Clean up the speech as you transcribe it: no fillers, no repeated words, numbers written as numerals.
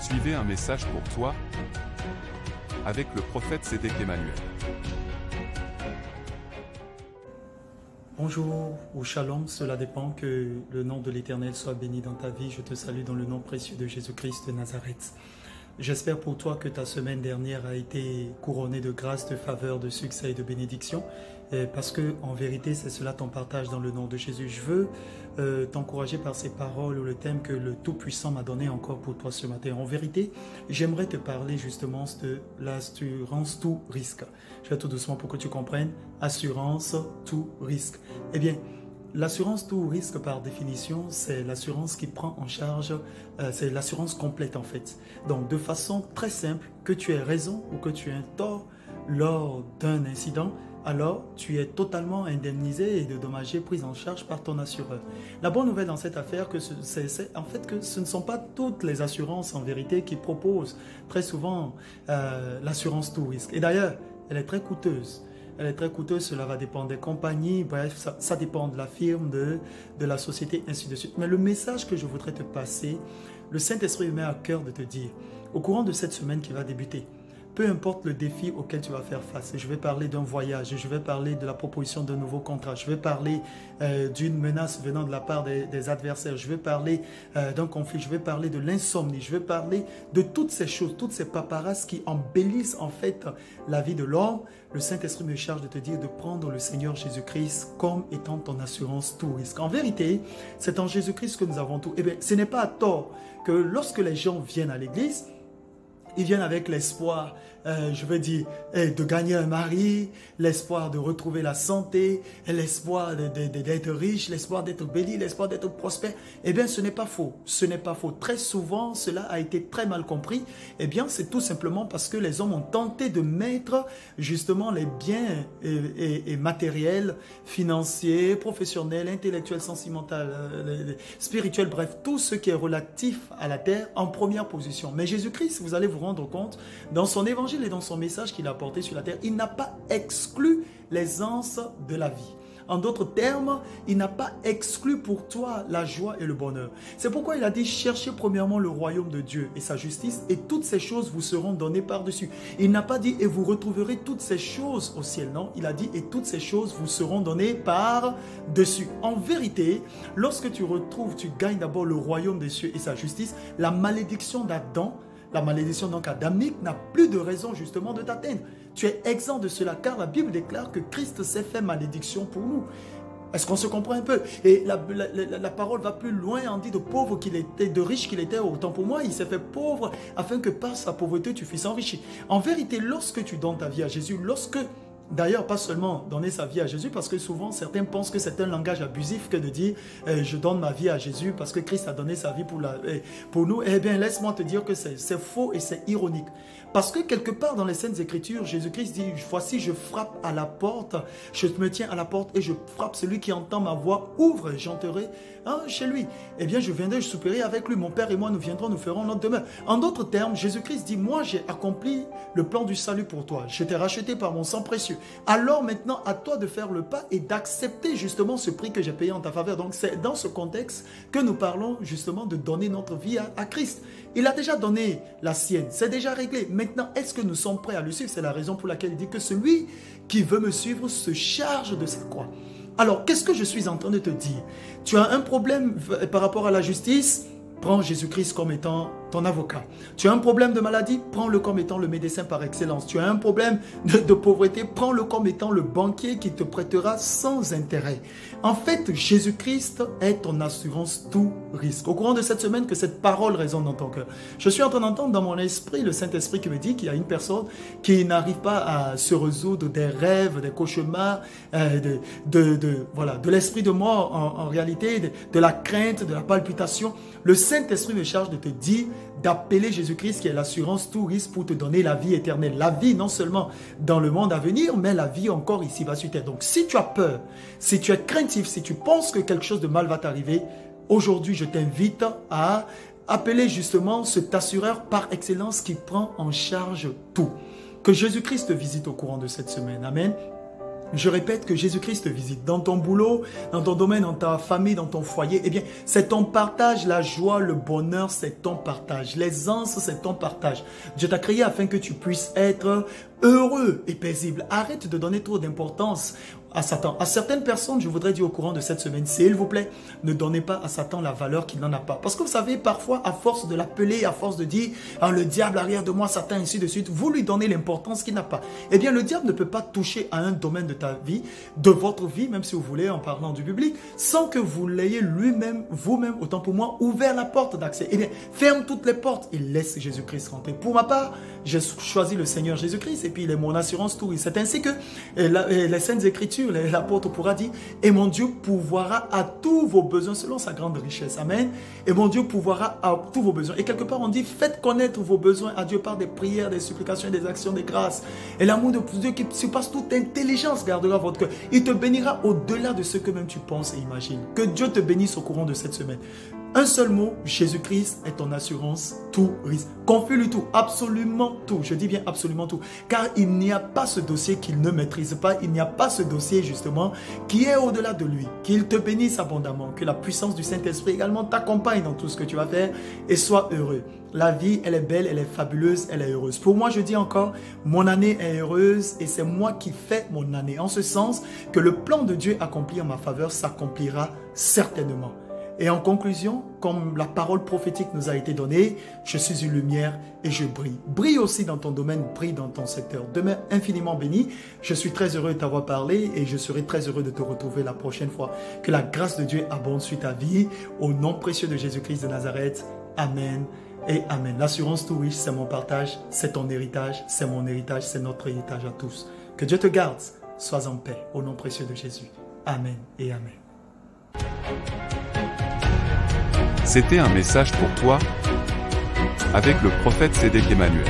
Suivez un message pour toi avec le prophète Sédek Emmanuel. Bonjour ou shalom, cela dépend, que le nom de l'Éternel soit béni dans ta vie. Je te salue dans le nom précieux de Jésus-Christ de Nazareth. J'espère pour toi que ta semaine dernière a été couronnée de grâce, de faveur, de succès et de bénédiction, parce que en vérité c'est cela ton partage dans le nom de Jésus. Je veux t'encourager par ces paroles ou le thème que le Tout-Puissant m'a donné encore pour toi ce matin. En vérité, j'aimerais te parler justement de l'assurance tout risque. Je vais tout doucement pour que tu comprennes. Assurance tout risque. Eh bien, l'assurance tout risque, par définition, c'est l'assurance qui prend en charge, c'est l'assurance complète en fait. Donc, de façon très simple, que tu aies raison ou que tu aies tort lors d'un incident, alors tu es totalement indemnisé et dédommagé, pris en charge par ton assureur. La bonne nouvelle dans cette affaire, c'est en fait que ce ne sont pas toutes les assurances en vérité qui proposent très souvent l'assurance tout risque. Et d'ailleurs, elle est très coûteuse. Elle est très coûteuse, cela va dépendre des compagnies, bref, ça dépend de la firme, de la société, ainsi de suite. Mais le message que je voudrais te passer, le Saint-Esprit me met à cœur de te dire, au courant de cette semaine qui va débuter, peu importe le défi auquel tu vas faire face, je vais parler d'un voyage, je vais parler de la proposition d'un nouveau contrat, je vais parler d'une menace venant de la part des adversaires, je vais parler d'un conflit, je vais parler de l'insomnie, je vais parler de toutes ces choses, toutes ces paparasses qui embellissent en fait la vie de l'homme. Le Saint-Esprit me charge de te dire de prendre le Seigneur Jésus-Christ comme étant ton assurance tout risque. En vérité, c'est en Jésus-Christ que nous avons tout. Eh bien, ce n'est pas à tort que lorsque les gens viennent à l'église, ils viennent avec l'espoir, je veux dire, de gagner un mari, l'espoir de retrouver la santé, l'espoir d'être riche, l'espoir d'être béni, l'espoir d'être prospère. Eh bien, ce n'est pas faux. Ce n'est pas faux. Très souvent, cela a été très mal compris. Eh bien, c'est tout simplement parce que les hommes ont tenté de mettre justement les biens et matériels, financiers, professionnels, intellectuels, sentimentaux, spirituels, bref, tout ce qui est relatif à la terre en première position. Mais Jésus-Christ, vous allez vous rendre compte, dans son évangile et dans son message qu'il a porté sur la terre, il n'a pas exclu l'aisance de la vie. En d'autres termes, il n'a pas exclu pour toi la joie et le bonheur. C'est pourquoi il a dit, cherchez premièrement le royaume de Dieu et sa justice, et toutes ces choses vous seront données par-dessus. Il n'a pas dit, et vous retrouverez toutes ces choses au ciel. Non, il a dit, et toutes ces choses vous seront données par-dessus. En vérité, lorsque tu gagnes d'abord le royaume des cieux et sa justice, la malédiction d'Adam, la malédiction donc adamique, n'a plus de raison justement de t'atteindre. Tu es exempt de cela car la Bible déclare que Christ s'est fait malédiction pour nous. Est-ce qu'on se comprend un peu? Et la parole va plus loin, on dit de pauvre qu'il était, de riche qu'il était, autant pour moi, il s'est fait pauvre afin que par sa pauvreté tu puisses enrichir. En vérité, lorsque tu donnes ta vie à Jésus, d'ailleurs, pas seulement donner sa vie à Jésus, parce que souvent certains pensent que c'est un langage abusif que de dire je donne ma vie à Jésus parce que Christ a donné sa vie pour nous. Eh bien, laisse-moi te dire que c'est faux et c'est ironique. Parce que quelque part dans les Saintes Écritures, Jésus-Christ dit, voici je frappe à la porte, je me tiens à la porte et je frappe, celui qui entend ma voix, ouvre, j'entrerai chez lui. Eh bien, je viendrai, je souperai avec lui, mon Père et moi, nous viendrons, nous ferons notre demeure. En d'autres termes, Jésus-Christ dit, moi j'ai accompli le plan du salut pour toi, je t'ai racheté par mon sang précieux. Alors maintenant, à toi de faire le pas et d'accepter justement ce prix que j'ai payé en ta faveur. Donc c'est dans ce contexte que nous parlons justement de donner notre vie à Christ. Il a déjà donné la sienne, c'est déjà réglé. Maintenant, est-ce que nous sommes prêts à le suivre? C'est la raison pour laquelle il dit que celui qui veut me suivre se charge de cette croix. Alors, qu'est-ce que je suis en train de te dire? Tu as un problème par rapport à la justice? Prends Jésus-Christ comme étant ton avocat. Tu as un problème de maladie? Prends-le comme étant le médecin par excellence. Tu as un problème de pauvreté? Prends-le comme étant le banquier qui te prêtera sans intérêt. En fait, Jésus-Christ est ton assurance tout risque. Au courant de cette semaine, que cette parole résonne dans ton cœur. Je suis en train d'entendre dans mon esprit le Saint-Esprit qui me dit qu'il y a une personne qui n'arrive pas à se résoudre des rêves, des cauchemars, de l'esprit de mort en réalité, de la crainte, de la palpitation. Le Saint-Esprit me charge de te dire d'appeler Jésus-Christ qui est l'assurance tout risque pour te donner la vie éternelle. La vie non seulement dans le monde à venir, mais la vie encore ici-bas sur terre. Donc si tu as peur, si tu es craintif, si tu penses que quelque chose de mal va t'arriver, aujourd'hui je t'invite à appeler justement cet assureur par excellence qui prend en charge tout. Que Jésus-Christ te visite au courant de cette semaine. Amen. Je répète que Jésus-Christ te visite dans ton boulot, dans ton domaine, dans ta famille, dans ton foyer. Eh bien, c'est ton partage, la joie, le bonheur, c'est ton partage. L'aisance, c'est ton partage. Dieu t'a créé afin que tu puisses être heureux et paisible. Arrête de donner trop d'importance à Satan. À certaines personnes, je voudrais dire au courant de cette semaine, s'il vous plaît, ne donnez pas à Satan la valeur qu'il n'en a pas. Parce que vous savez, parfois, à force de l'appeler, à force de dire « le diable arrière de moi, Satan, ainsi de suite », vous lui donnez l'importance qu'il n'a pas. Eh bien, le diable ne peut pas toucher à un domaine de ta vie, de votre vie, même si vous voulez, en parlant du public, sans que vous l'ayez lui-même, vous-même, autant pour moi, ouvert la porte d'accès. Eh bien, ferme toutes les portes et laisse Jésus-Christ rentrer. Pour ma part, j'ai choisi le Seigneur Jésus-Christ et puis il est mon assurance tout. C'est ainsi que les Saintes Écritures, l'apôtre pourra dire, et mon Dieu pourvoira à tous vos besoins selon sa grande richesse. Amen. Et mon Dieu pourvoira à tous vos besoins. Et quelque part, on dit, faites connaître vos besoins à Dieu par des prières, des supplications, des actions, des grâces. Et l'amour de Dieu qui surpasse toute intelligence gardera votre cœur. Il te bénira au-delà de ce que même tu penses et imagines. Que Dieu te bénisse au courant de cette semaine. Un seul mot, Jésus-Christ est ton assurance, tout risque. Confie-lui tout, absolument tout. Je dis bien absolument tout. Car il n'y a pas ce dossier qu'il ne maîtrise pas. Il n'y a pas ce dossier justement qui est au-delà de lui. Qu'il te bénisse abondamment. Que la puissance du Saint-Esprit également t'accompagne dans tout ce que tu vas faire et sois heureux. La vie, elle est belle, elle est fabuleuse, elle est heureuse. Pour moi, je dis encore, mon année est heureuse et c'est moi qui fais mon année. En ce sens que le plan de Dieu accompli en ma faveur s'accomplira certainement. Et en conclusion, comme la parole prophétique nous a été donnée, je suis une lumière et je brille. Brille aussi dans ton domaine, brille dans ton secteur. Demain, infiniment béni. Je suis très heureux de t'avoir parlé et je serai très heureux de te retrouver la prochaine fois. Que la grâce de Dieu abonde sur ta vie. Au nom précieux de Jésus-Christ de Nazareth. Amen et amen. L'assurance tout riche, c'est mon partage, c'est ton héritage, c'est mon héritage, c'est notre héritage à tous. Que Dieu te garde. Sois en paix. Au nom précieux de Jésus. Amen et amen. C'était un message pour toi avec le prophète Sédek Emmanuel.